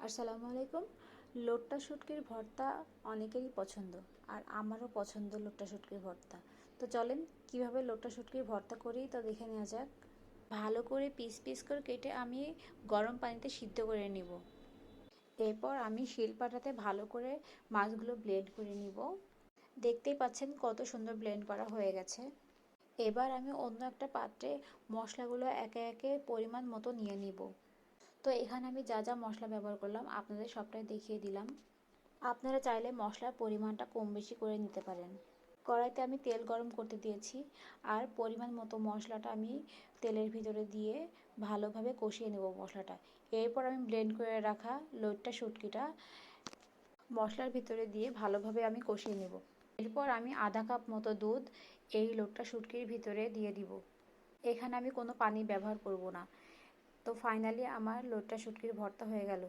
আসসালামু আলাইকুম। লোট্টা শুটকির ভর্তা অনেকেরই পছন্দ, আর আমারও পছন্দ লোট্টা শুটকির ভর্তা। তো চলেন কিভাবে লোট্টা শুটকির ভর্তা করি তা দেখে নেওয়া যাক। ভালো করে পিস পিস করে কেটে আমি গরম পানিতে সিদ্ধ করে নিব। এরপর আমি শিলপাটাতে ভালো করে মাছগুলো ব্লেন্ড করে নিব। দেখতেই পাচ্ছেন কত সুন্দর ব্লেন্ড করা হয়ে গেছে। এবার আমি অন্য একটা পাত্রে মশলাগুলো একে একে পরিমাণ মতো নিয়ে নিব। তো এখানে আমি যা যা মশলা ব্যবহার করলাম আপনাদের সবটাই দেখিয়ে দিলাম। আপনারা চাইলে মশলার পরিমাণটা কম বেশি করে নিতে পারেন। কড়াইতে আমি তেল গরম করতে দিয়েছি, আর পরিমাণ মতো মশলাটা আমি তেলের ভিতরে দিয়ে ভালোভাবে কষিয়ে নেব মশলাটা। এরপর আমি ব্লেন্ড করে রাখা লোট্টা শুটকিটা মশলার ভিতরে দিয়ে ভালোভাবে আমি কষিয়ে নেব। এরপর আমি আধা কাপ মতো দুধ এই লোট্টা শুটকির ভিতরে দিয়ে দিব। এখানে আমি কোনো পানি ব্যবহার করব না। তো ফাইনালি আমার লোট্টা শুটকির ভর্তা হয়ে গেল।